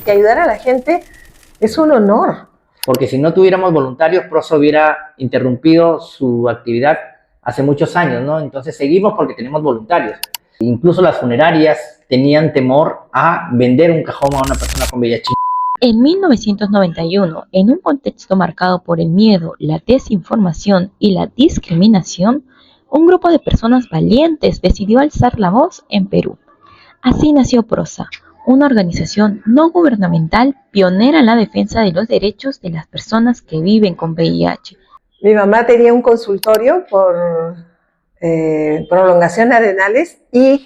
que ayudar a la gente es un honor. Porque si no tuviéramos voluntarios, PROSA hubiera interrumpido su actividad hace muchos años, ¿no? Entonces seguimos porque tenemos voluntarios. Incluso las funerarias tenían temor a vender un cajón a una persona con VIH. En 1991, en un contexto marcado por el miedo, la desinformación y la discriminación, un grupo de personas valientes decidió alzar la voz en Perú. Así nació PROSA, una organización no gubernamental pionera en la defensa de los derechos de las personas que viven con VIH. Mi mamá tenía un consultorio por prolongación de Arenales y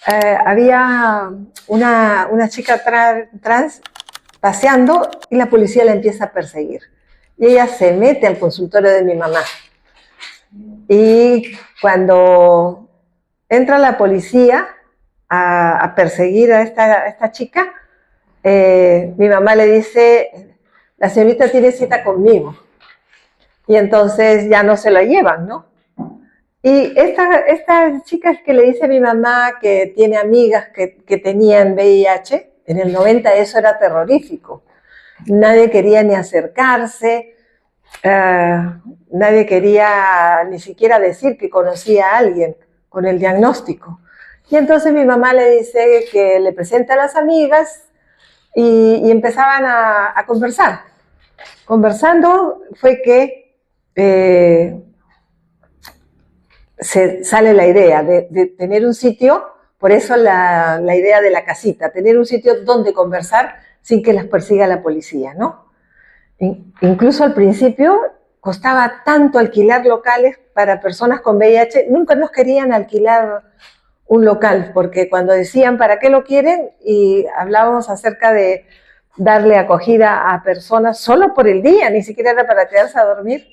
había una chica trans paseando y la policía la empieza a perseguir. Y ella se mete al consultorio de mi mamá. Y cuando entra la policía a perseguir a esta chica, mi mamá le dice, la señorita tiene cita conmigo. Y entonces ya no se la llevan, ¿no? Y esta chica que le dice a mi mamá que tiene amigas que tenían VIH, en el 90 eso era terrorífico. Nadie quería ni acercarse, nadie quería ni siquiera decir que conocía a alguien con el diagnóstico. Y entonces mi mamá le dice que le presenta a las amigas y empezaban a conversar. Conversando fue que sale la idea de tener un sitio, por eso la idea de la casita, tener un sitio donde conversar sin que las persiga la policía, ¿no? Incluso al principio costaba tanto alquilar locales para personas con VIH, nunca nos querían alquilar un local, porque cuando decían ¿para qué lo quieren? Y hablábamos acerca de darle acogida a personas solo por el día, ni siquiera era para quedarse a dormir,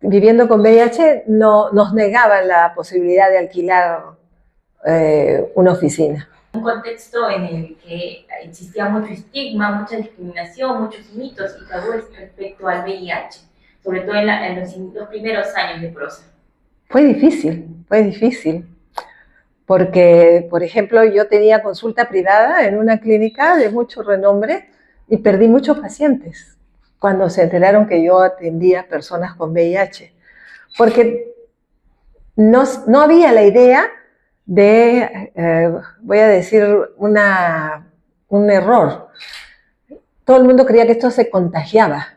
viviendo con VIH, no, nos negaban la posibilidad de alquilar una oficina. Un contexto en el que existía mucho estigma, mucha discriminación, muchos mitos y tabúes respecto al VIH, sobre todo en los primeros años de PROSA. Fue difícil, porque, por ejemplo, yo tenía consulta privada en una clínica de mucho renombre y perdí muchos pacientes cuando se enteraron que yo atendía personas con VIH, porque no había la idea de, voy a decir, un error. Todo el mundo creía que esto se contagiaba.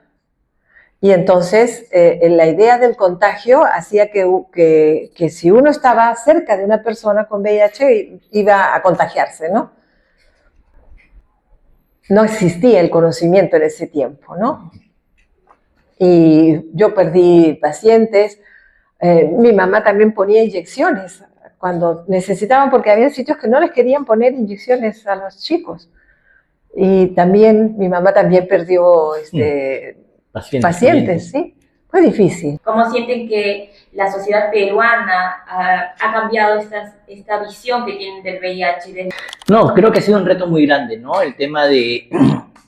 Y entonces la idea del contagio hacía que si uno estaba cerca de una persona con VIH iba a contagiarse, ¿no? No existía el conocimiento en ese tiempo, ¿no? Y yo perdí pacientes. Mi mamá también ponía inyecciones cuando necesitaban, porque había sitios que no les querían poner inyecciones a los chicos. Y también mi mamá también perdió pacientes, ¿sí? Fue difícil. ¿Cómo sienten que la sociedad peruana ha cambiado esta visión que tienen del VIH? No, creo que ha sido un reto muy grande, ¿no? El tema de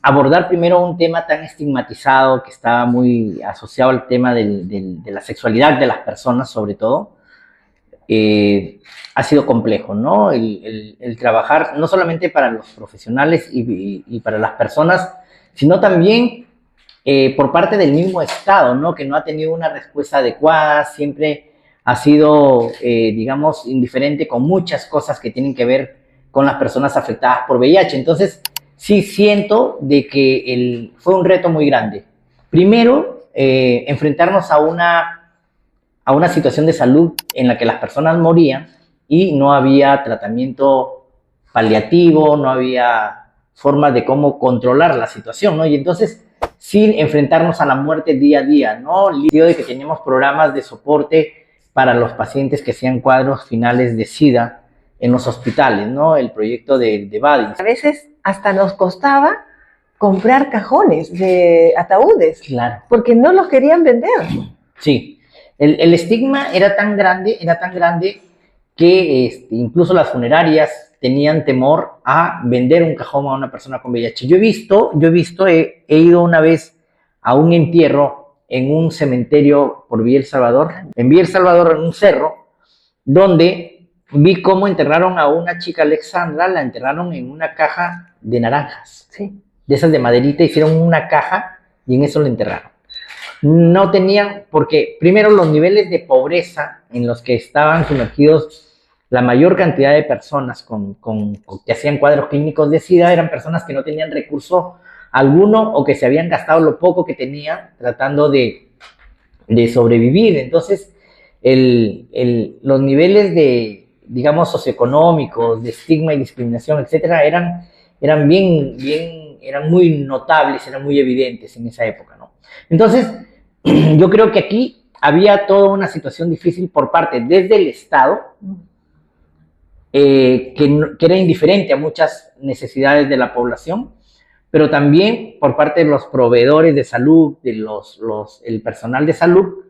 abordar primero un tema tan estigmatizado que está muy asociado al tema de la sexualidad de las personas, sobre todo, ha sido complejo, ¿no? El trabajar no solamente para los profesionales y para las personas, sino también por parte del mismo Estado, ¿no? Que no ha tenido una respuesta adecuada, siempre ha sido, digamos, indiferente con muchas cosas que tienen que ver con las personas afectadas por VIH. Entonces, sí siento de que fue un reto muy grande. Primero, enfrentarnos a una situación de salud en la que las personas morían y no había tratamiento paliativo, no había forma de cómo controlar la situación, ¿no? Y entonces, sin enfrentarnos a la muerte día a día, ¿no? El sentido de que teníamos programas de soporte para los pacientes que hacían cuadros finales de SIDA en los hospitales, ¿no? El proyecto de Badis. A veces hasta nos costaba comprar cajones de ataúdes, claro, porque no los querían vender. Sí, el estigma era tan grande que incluso las funerarias tenían temor a vender un cajón a una persona con VIH. Yo he ido una vez a un entierro en un cementerio por Villa El Salvador, en un cerro, donde vi cómo enterraron a una chica, Alexandra, la enterraron en una caja de naranjas, Sí. de esas de maderita, hicieron una caja y en eso la enterraron. No tenían, porque primero los niveles de pobreza en los que estaban sumergidos la mayor cantidad de personas que hacían cuadros clínicos de SIDA eran personas que no tenían recurso alguno o que se habían gastado lo poco que tenían tratando de sobrevivir. Entonces, los niveles de, digamos, socioeconómicos, de estigma y discriminación, etcétera, eran muy notables, eran muy evidentes en esa época, ¿no? Entonces, yo creo que aquí había toda una situación difícil por parte desde el Estado, que era indiferente a muchas necesidades de la población, pero también por parte de los proveedores de salud, de el personal de salud,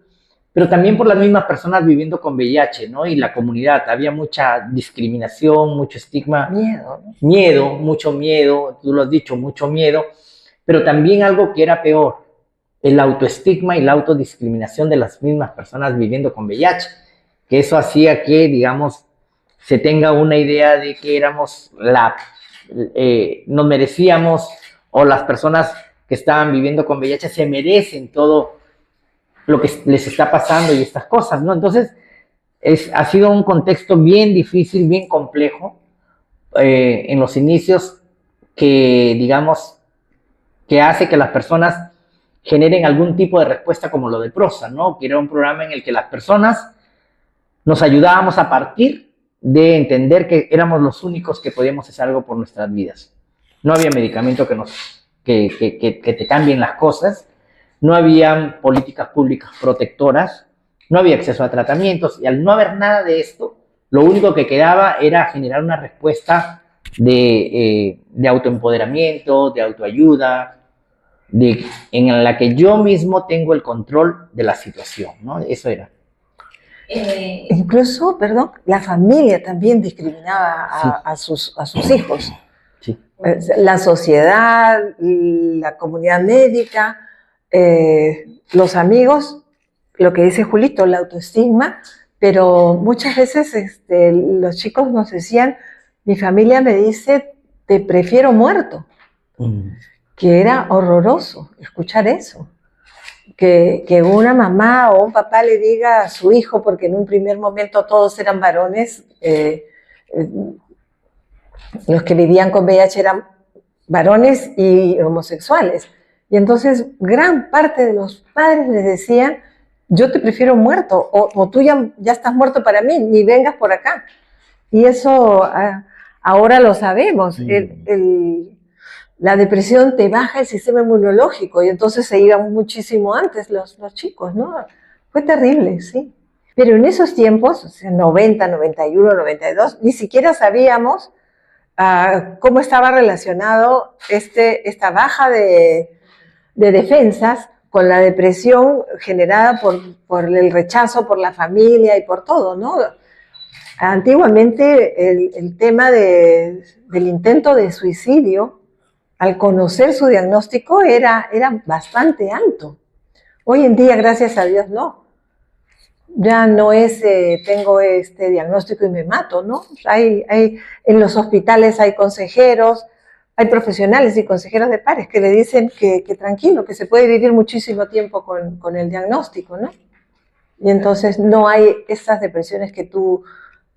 pero también por las mismas personas viviendo con VIH, ¿no? Y la comunidad. Había mucha discriminación, mucho estigma. Miedo, ¿no? Miedo, mucho miedo, tú lo has dicho, mucho miedo, pero también algo que era peor, el autoestigma y la autodiscriminación de las mismas personas viviendo con VIH, que eso hacía que, digamos, se tenga una idea de que nos merecíamos, o las personas que estaban viviendo con VIH se merecen todo lo que les está pasando y estas cosas, ¿no? Entonces, ha sido un contexto bien difícil, bien complejo, en los inicios, que, digamos, que hace que las personas generen algún tipo de respuesta como lo de Prosa, ¿no? Que era un programa en el que las personas nos ayudábamos a partir de entender que éramos los únicos que podíamos hacer algo por nuestras vidas. No había medicamento que te cambien las cosas, no había políticas públicas protectoras, no había acceso a tratamientos, y al no haber nada de esto, lo único que quedaba era generar una respuesta de autoempoderamiento, de autoayuda, en la que yo mismo tengo el control de la situación, ¿no? Eso era. Incluso, perdón, la familia también discriminaba a sus hijos. Sí. La sociedad, la comunidad médica, los amigos, lo que dice Julito, la autoestigma, pero muchas veces los chicos nos decían, mi familia me dice, te prefiero muerto, que era horroroso escuchar eso. Que una mamá o un papá le diga a su hijo, porque en un primer momento todos eran varones, los que vivían con VIH eran varones y homosexuales. Y entonces gran parte de los padres les decían, yo te prefiero muerto, o tú ya estás muerto para mí, ni vengas por acá. Y eso ahora lo sabemos. La depresión te baja el sistema inmunológico y entonces se iban muchísimo antes los chicos, ¿no? Fue terrible, sí. Pero en esos tiempos, o sea, 90, 91, 92, ni siquiera sabíamos cómo estaba relacionado esta baja de defensas con la depresión generada por el rechazo, por la familia y por todo, ¿no? Antiguamente el tema del intento de suicidio, al conocer su diagnóstico, era bastante alto. Hoy en día, gracias a Dios, no. Ya no es, tengo este diagnóstico y me mato, ¿no? En los hospitales hay consejeros, hay profesionales y consejeros de pares que le dicen que tranquilo, que se puede vivir muchísimo tiempo con el diagnóstico, ¿no? Y entonces no hay esas depresiones que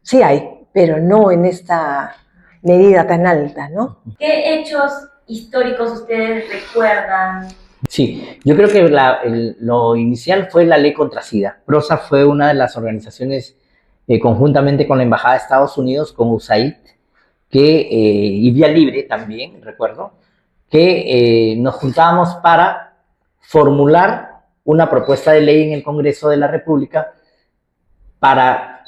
sí hay, pero no en esta medida tan alta, ¿no? ¿Qué hechos históricos ustedes recuerdan? Sí, yo creo que lo inicial fue la ley contra SIDA. PROSA fue una de las organizaciones, conjuntamente con la Embajada de Estados Unidos, con USAID, y Vía Libre también, recuerdo, que nos juntábamos para formular una propuesta de ley en el Congreso de la República para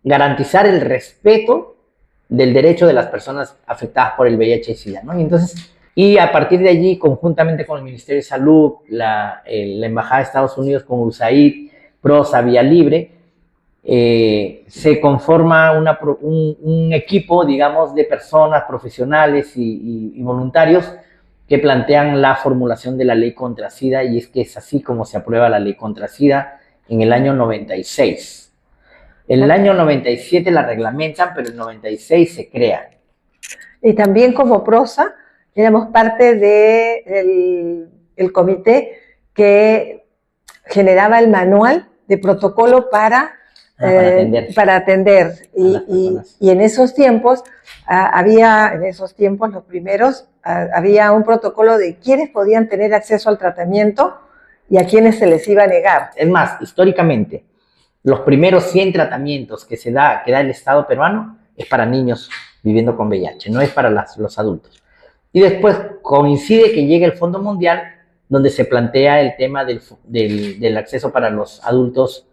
garantizar el respeto del derecho de las personas afectadas por el VIH y SIDA, ¿no? Y a partir de allí, conjuntamente con el Ministerio de Salud, la Embajada de Estados Unidos, con USAID, PROSA, Vía Libre, se conforma un equipo, digamos, de personas profesionales y voluntarios que plantean la formulación de la ley contra SIDA, y es que es así como se aprueba la ley contra SIDA en el año 96. En el año 97 la reglamentan, pero en el 96 se crea. Y también como Prosa éramos parte del comité que generaba el manual de protocolo para atender. Y en esos tiempos, los primeros, había un protocolo de quiénes podían tener acceso al tratamiento y a quiénes se les iba a negar. Es más, históricamente, los primeros 100 tratamientos que da el Estado peruano es para niños viviendo con VIH, no es para los adultos. Y después coincide que llega el Fondo Mundial, donde se plantea el tema del acceso para los adultos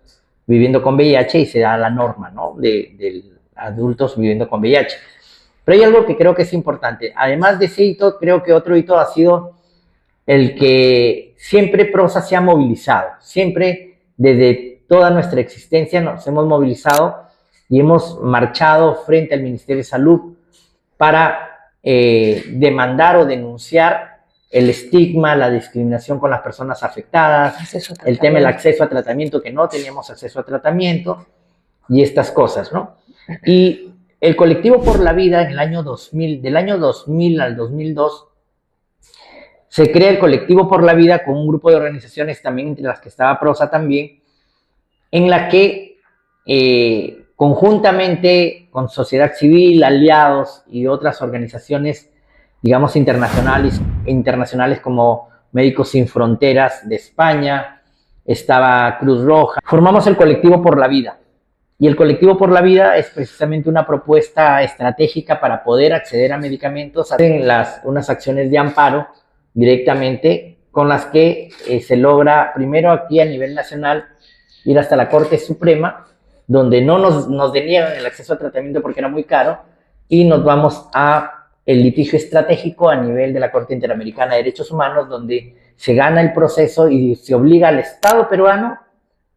viviendo con VIH y se da la norma, ¿no? de adultos viviendo con VIH. Pero hay algo que creo que es importante. Además de ese hito, creo que otro hito ha sido el que siempre Prosa se ha movilizado. Siempre, desde toda nuestra existencia, nos hemos movilizado y hemos marchado frente al Ministerio de Salud para demandar o denunciar el estigma, la discriminación con las personas afectadas, el tema del acceso a tratamiento, que no teníamos acceso a tratamiento, y estas cosas, ¿no? Y el Colectivo por la Vida, en el año 2000, del año 2000 al 2002, se crea el Colectivo por la Vida con un grupo de organizaciones también, entre las que estaba Prosa también, en la que conjuntamente con sociedad civil, aliados y otras organizaciones, digamos, internacionales como Médicos Sin Fronteras de España, estaba Cruz Roja, formamos el Colectivo por la Vida. Y el Colectivo por la Vida es precisamente una propuesta estratégica para poder acceder a medicamentos, hacen unas acciones de amparo directamente con las que se logra, primero aquí a nivel nacional, ir hasta la Corte Suprema, donde no nos deniegan el acceso al tratamiento porque era muy caro, y nos vamos a el litigio estratégico a nivel de la Corte Interamericana de Derechos Humanos, donde se gana el proceso y se obliga al Estado peruano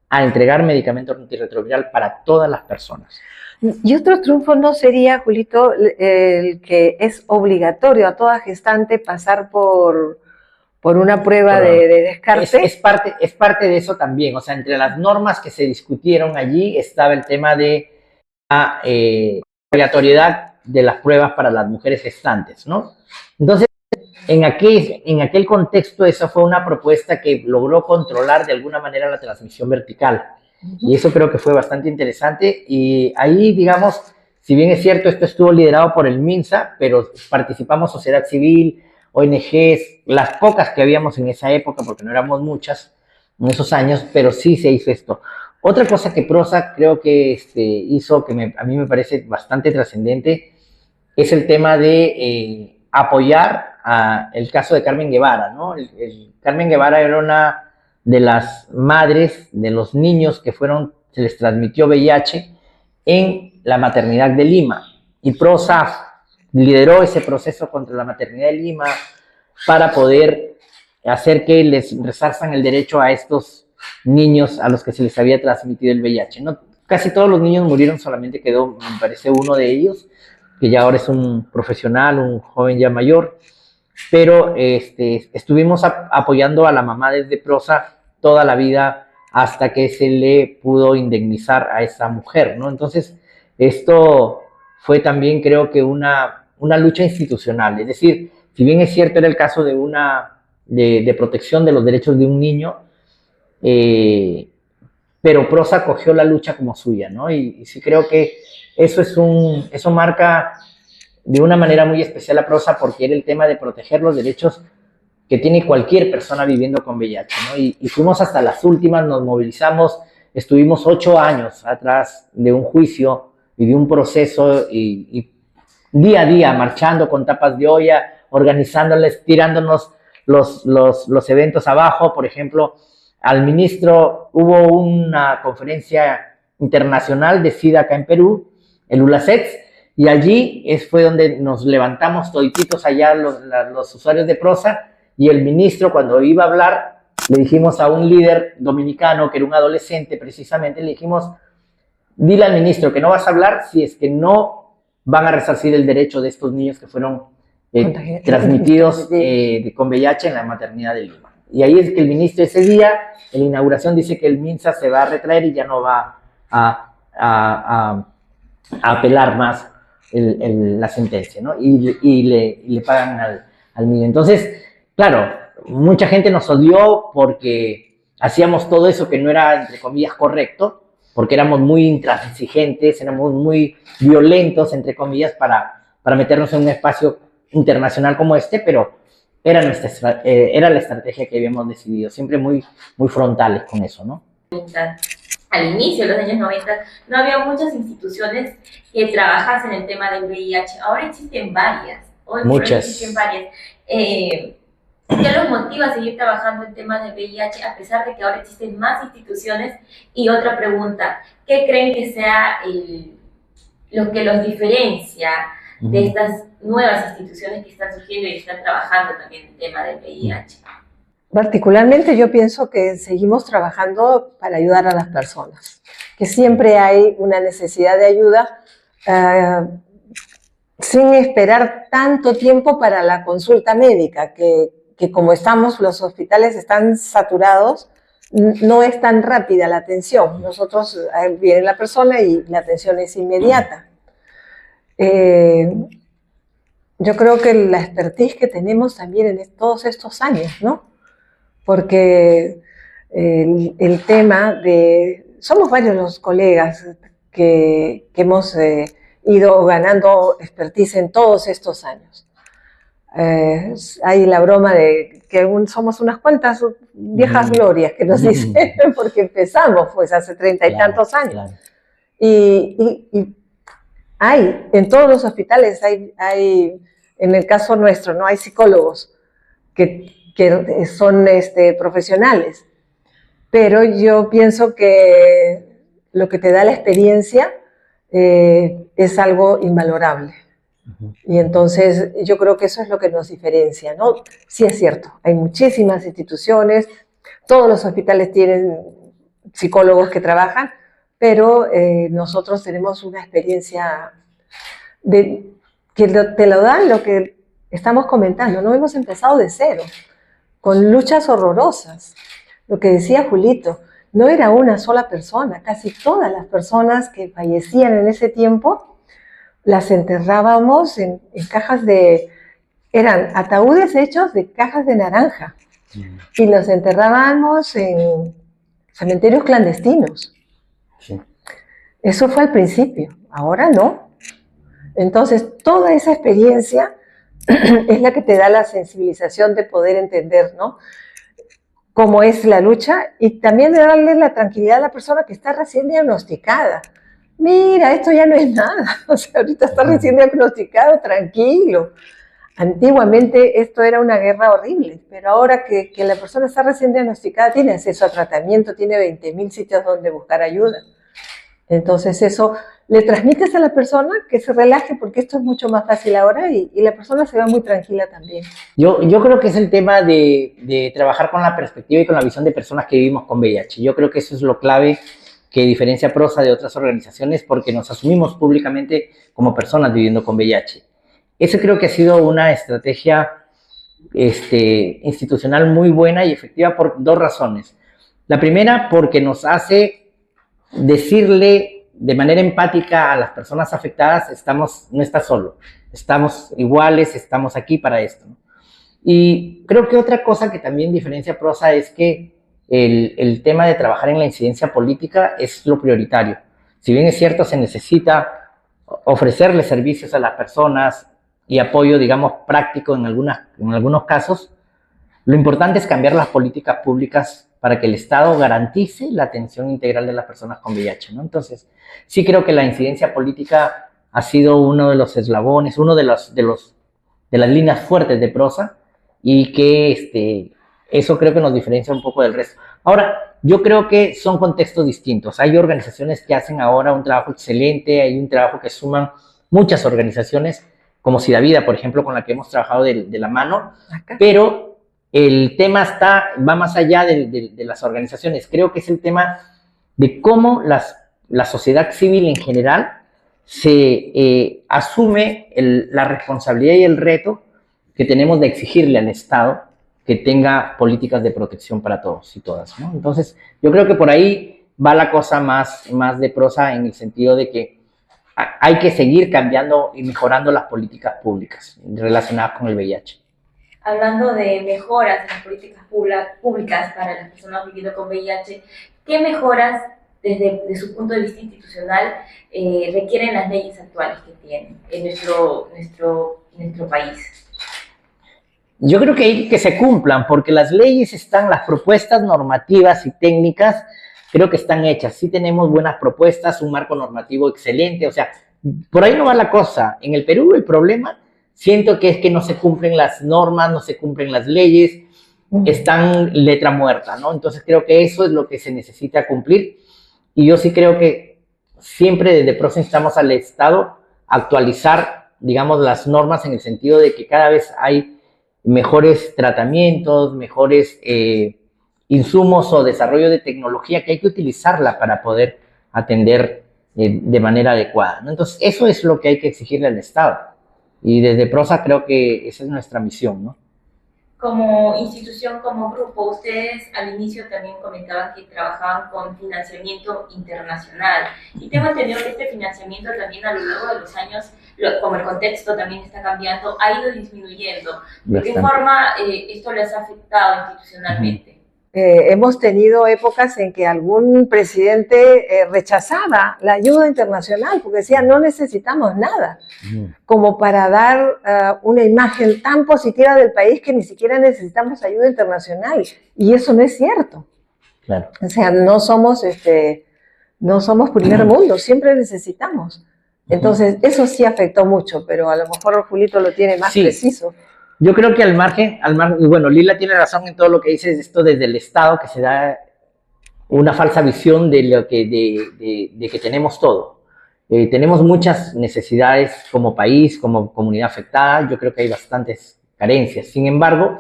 a entregar medicamento antirretroviral para todas las personas. Y otro triunfo no sería, Julito, el que es obligatorio a toda gestante pasar por una prueba de descarte. Es parte de eso también. O sea, entre las normas que se discutieron allí estaba el tema de la obligatoriedad de las pruebas para las mujeres gestantes, ¿no? Entonces, en aquel contexto, esa fue una propuesta que logró controlar de alguna manera la transmisión vertical. Y eso creo que fue bastante interesante. Y ahí, digamos, si bien es cierto, esto estuvo liderado por el MINSA, pero participamos sociedad civil, ONGs, las pocas que habíamos en esa época, porque no éramos muchas en esos años, pero sí se hizo esto. Otra cosa que Prosa creo que hizo, que a mí me parece bastante trascendente, es el tema de apoyar el caso de Carmen Guevara, ¿no? Carmen Guevara era una de las madres de los niños que se les transmitió VIH en la maternidad de Lima. Y Prosa lideró ese proceso contra la maternidad de Lima para poder hacer que les resarzan el derecho a estos niños a los que se les había transmitido el VIH, ¿no? Casi todos los niños murieron, solamente quedó, me parece, uno de ellos, que ya ahora es un profesional, un joven ya mayor, pero estuvimos apoyando a la mamá desde Prosa toda la vida hasta que se le pudo indemnizar a esa mujer, ¿no? Entonces, esto fue también, creo que una lucha institucional, es decir, si bien es cierto era el caso de protección de los derechos de un niño, pero Prosa cogió la lucha como suya, ¿no? Y sí creo que eso marca de una manera muy especial a Prosa, porque era el tema de proteger los derechos que tiene cualquier persona viviendo con VIH, ¿no? Y fuimos hasta las últimas, nos movilizamos, estuvimos 8 años atrás de un juicio y de un proceso, y día a día marchando con tapas de olla, organizándoles, tirándonos los eventos abajo. Por ejemplo, al ministro hubo una conferencia internacional de SIDA acá en Perú, el ULASEX, y allí fue donde nos levantamos todititos allá los usuarios de Prosa, y el ministro, cuando iba a hablar, le dijimos a un líder dominicano, que era un adolescente precisamente, le dijimos: dile al ministro que no vas a hablar si es que no van a resarcir el derecho de estos niños que fueron transmitidos con VIH en la maternidad de Lima. Y ahí es que el ministro ese día, en la inauguración, dice que el MINSA se va a retraer y ya no va a a apelar más la sentencia, ¿no? Y le pagan al niño. Entonces, claro, mucha gente nos odió porque hacíamos todo eso que no era, entre comillas, correcto, porque éramos muy intransigentes, éramos muy violentos, entre comillas, para meternos en un espacio internacional como este, pero era la estrategia que habíamos decidido, siempre muy, muy frontales con eso, ¿no? Al inicio de los años 90 no había muchas instituciones que trabajasen en el tema del VIH. Ahora existen varias. Muchas. Existen varias. ¿Qué los motiva a seguir trabajando en temas de VIH a pesar de que ahora existen más instituciones? Y otra pregunta, ¿qué creen que sea lo que los diferencia de estas nuevas instituciones que están surgiendo y que están trabajando también en el tema del VIH? Particularmente yo pienso que seguimos trabajando para ayudar a las personas, que siempre hay una necesidad de ayuda sin esperar tanto tiempo para la consulta médica, que como los hospitales están saturados, no es tan rápida la atención. Nosotros, viene la persona y la atención es inmediata. Yo creo que la expertise que tenemos también en todos estos años, ¿no? Porque el tema somos varios los colegas que hemos ido ganando expertise en todos estos años. Hay la broma de que somos unas cuantas viejas glorias que nos dicen, porque empezamos pues hace 30 y tantos años. Claro. Y en todos los hospitales hay, en el caso nuestro, ¿no? Hay psicólogos que son profesionales, pero yo pienso que lo que te da la experiencia es algo invalorable. Y entonces yo creo que eso es lo que nos diferencia, ¿no? Sí es cierto, hay muchísimas instituciones, todos los hospitales tienen psicólogos que trabajan, pero nosotros tenemos una experiencia que te lo dan lo que estamos comentando, ¿no? Hemos empezado de cero, con luchas horrorosas. Lo que decía Julito, no era una sola persona, casi todas las personas que fallecían en ese tiempo las enterrábamos en cajas eran ataúdes hechos de cajas de naranja y los enterrábamos en cementerios clandestinos. Sí. Eso fue al principio, ahora no. Entonces, toda esa experiencia es la que te da la sensibilización de poder entender, ¿no?, cómo es la lucha y también de darle la tranquilidad a la persona que está recién diagnosticada. Mira, esto ya no es nada, o sea, ahorita está recién diagnosticado, tranquilo. Antiguamente esto era una guerra horrible, pero ahora que la persona está recién diagnosticada, tiene acceso a tratamiento, tiene 20.000 sitios donde buscar ayuda. Entonces eso le transmites a la persona que se relaje porque esto es mucho más fácil ahora y la persona se va muy tranquila también. Yo creo que es el tema de trabajar con la perspectiva y con la visión de personas que vivimos con VIH. Yo creo que eso es lo clave que diferencia Prosa de otras organizaciones porque nos asumimos públicamente como personas viviendo con VIH. Eso creo que ha sido una estrategia institucional muy buena y efectiva por dos razones. La primera, porque nos hace decirle de manera empática a las personas afectadas, no estás solo, estamos iguales, estamos aquí para esto, ¿no? Y creo que otra cosa que también diferencia Prosa es que el tema de trabajar en la incidencia política es lo prioritario. Si bien es cierto, se necesita ofrecerle servicios a las personas y apoyo, digamos, práctico en algunos casos, lo importante es cambiar las políticas públicas para que el Estado garantice la atención integral de las personas con VIH, ¿no? Entonces, sí creo que la incidencia política ha sido uno de los eslabones, uno de las líneas fuertes de Prosa y que eso creo que nos diferencia un poco del resto. Ahora, yo creo que son contextos distintos. Hay organizaciones que hacen ahora un trabajo excelente, hay un trabajo que suman muchas organizaciones, como Sidavida, por ejemplo, con la que hemos trabajado de la mano, pero el tema va más allá de las organizaciones. Creo que es el tema de cómo la sociedad civil en general se asume la responsabilidad y el reto que tenemos de exigirle al Estado que tenga políticas de protección para todos y todas, ¿no? Entonces, yo creo que por ahí va la cosa más de prosa en el sentido de que hay que seguir cambiando y mejorando las políticas públicas relacionadas con el VIH. Hablando de mejoras en las políticas públicas para las personas viviendo con VIH, ¿qué mejoras desde su punto de vista institucional requieren las leyes actuales que tienen en nuestro país? Yo creo que hay que se cumplan, porque las leyes están, las propuestas normativas y técnicas creo que están hechas. Sí tenemos buenas propuestas, un marco normativo excelente, o sea, por ahí no va la cosa. En el Perú el problema siento que es que no se cumplen las normas, no se cumplen las leyes, están letra muerta, ¿no? Entonces creo que eso es lo que se necesita cumplir, y yo sí creo que siempre desde PROSA instamos al Estado a actualizar, digamos, las normas en el sentido de que cada vez hay mejores tratamientos, mejores insumos o desarrollo de tecnología que hay que utilizarla para poder atender de manera adecuada, ¿no? Entonces, eso es lo que hay que exigirle al Estado. Y desde PROSA creo que esa es nuestra misión, ¿no? Como institución, como grupo, ustedes al inicio también comentaban que trabajaban con financiamiento internacional. Y tengo entendido que este financiamiento también a lo largo de los años, como el contexto también está cambiando, ha ido disminuyendo. ¿De qué forma esto les ha afectado institucionalmente? Hemos tenido épocas en que algún presidente rechazaba la ayuda internacional porque decía no necesitamos nada, como para dar una imagen tan positiva del país que ni siquiera necesitamos ayuda internacional, y eso no es cierto. Claro. O sea, no somos primer mundo, siempre necesitamos. Entonces, eso sí afectó mucho, pero a lo mejor Julito lo tiene más preciso. Yo creo que al margen, bueno, Lila tiene razón en todo lo que dice, esto desde el Estado, que se da una falsa visión de lo que, de que tenemos todo. Tenemos muchas necesidades como país, como comunidad afectada. Yo creo que hay bastantes carencias. Sin embargo,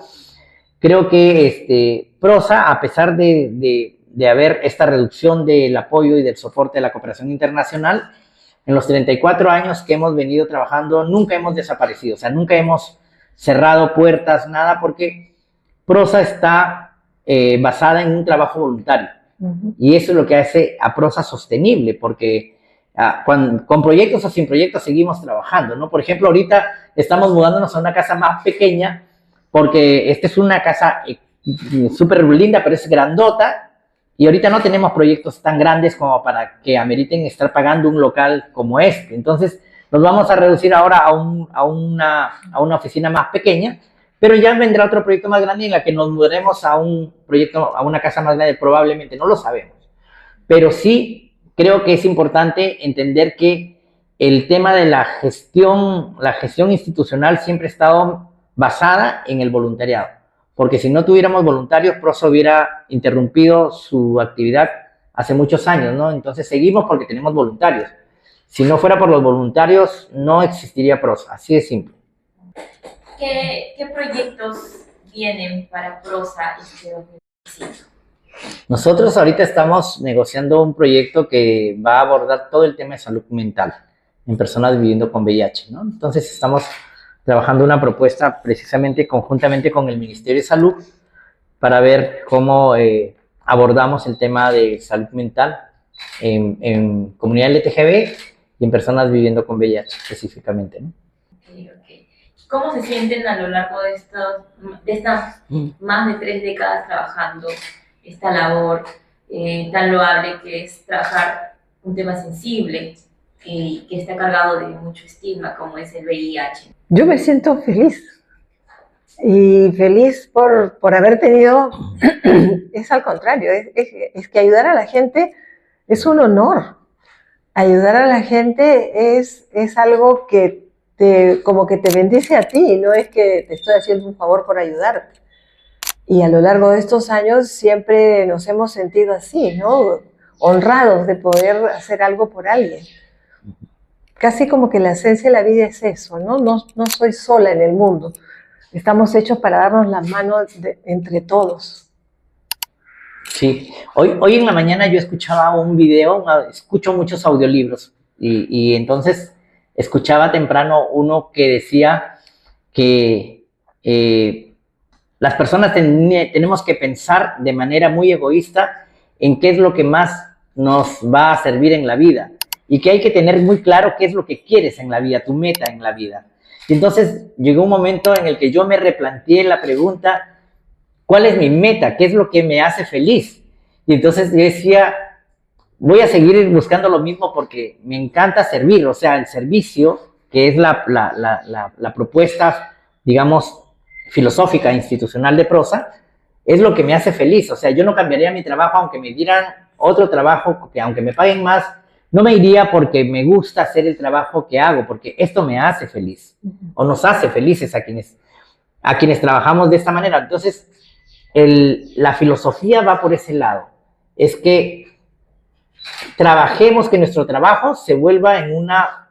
creo que PROSA, a pesar de haber esta reducción del apoyo y del soporte de la cooperación internacional, en los 34 años que hemos venido trabajando, nunca hemos desaparecido, o sea, nunca hemos cerrado puertas, nada, porque PROSA está basada en un trabajo voluntario. Y eso es lo que hace a PROSA sostenible, porque con proyectos o sin proyectos seguimos trabajando, ¿no? Por ejemplo, ahorita estamos mudándonos a una casa más pequeña, porque esta es una casa súper linda, pero es grandota, y ahorita no tenemos proyectos tan grandes como para que ameriten estar pagando un local como este. Entonces, nos vamos a reducir ahora a una oficina más pequeña, pero ya vendrá otro proyecto más grande en la que nos mudaremos a una casa más grande, probablemente, no lo sabemos. Pero sí creo que es importante entender que el tema de la gestión institucional siempre ha estado basada en el voluntariado, porque si no tuviéramos voluntarios, PROSA hubiera interrumpido su actividad hace muchos años, ¿no? Entonces seguimos porque tenemos voluntarios. Si no fuera por los voluntarios, no existiría PROSA, así de simple. ¿Qué proyectos vienen para PROSA este 2025? Nosotros ahorita estamos negociando un proyecto que va a abordar todo el tema de salud mental en personas viviendo con VIH, ¿no? Entonces estamos trabajando una propuesta precisamente conjuntamente con el Ministerio de Salud para ver cómo abordamos el tema de salud mental en comunidad LGTB y en personas viviendo con VIH específicamente, ¿no? Okay. ¿Cómo se sienten a lo largo de estas más de 3 décadas trabajando esta labor tan loable que es trabajar un tema sensible que está cargado de mucho estigma como es el VIH? Yo me siento feliz, y feliz por haber tenido, es al contrario, es que ayudar a la gente es un honor. Ayudar a la gente es algo que como que te bendice a ti, no es que te estoy haciendo un favor por ayudarte. Y a lo largo de estos años siempre nos hemos sentido así, ¿no? Honrados de poder hacer algo por alguien. Casi como que la esencia de la vida es eso, ¿no? No soy sola en el mundo. Estamos hechos para darnos las manos entre todos. Sí, hoy en la mañana yo escuchaba un video, escucho muchos audiolibros, y entonces escuchaba temprano uno que decía que las personas tenemos que pensar de manera muy egoísta en qué es lo que más nos va a servir en la vida y que hay que tener muy claro qué es lo que quieres en la vida, tu meta en la vida. Y entonces llegó un momento en el que yo me replanteé la pregunta, ¿cuál es mi meta? ¿Qué es lo que me hace feliz? Y entonces yo decía, voy a seguir buscando lo mismo porque me encanta servir, o sea, el servicio, que es la propuesta, digamos, filosófica, institucional de Prosa, es lo que me hace feliz. O sea, yo no cambiaría mi trabajo aunque me dieran otro trabajo, que aunque me paguen más, no me iría porque me gusta hacer el trabajo que hago, porque esto me hace feliz, o nos hace felices a quienes trabajamos de esta manera. Entonces, la filosofía va por ese lado, es que trabajemos, que nuestro trabajo se vuelva en una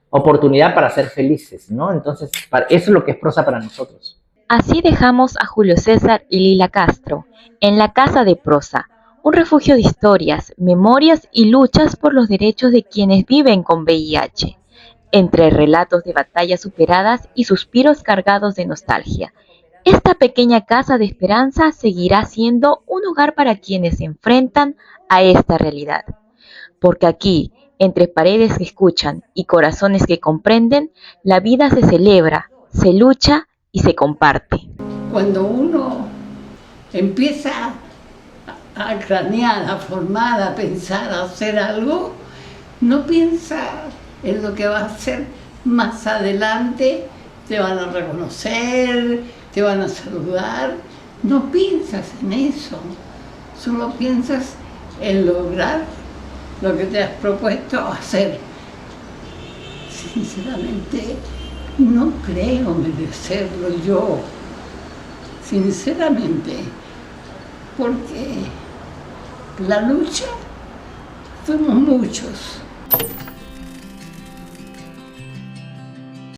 oportunidad para ser felices, ¿no? Entonces, eso es lo que es Prosa para nosotros. Así dejamos a Julio César y Lila Castro en la Casa de Prosa, un refugio de historias, memorias y luchas por los derechos de quienes viven con VIH, entre relatos de batallas superadas y suspiros cargados de nostalgia. Esta pequeña casa de esperanza seguirá siendo un hogar para quienes se enfrentan a esta realidad, porque aquí, entre paredes que escuchan y corazones que comprenden, la vida se celebra, se lucha y se comparte. Cuando uno empieza a cranear, a formar, a pensar, a hacer algo, no piensa en lo que va a hacer más adelante, te van a reconocer, te van a saludar, no piensas en eso, solo piensas en lograr lo que te has propuesto hacer. Sinceramente, no creo merecerlo yo, sinceramente, porque la lucha fuimos muchos.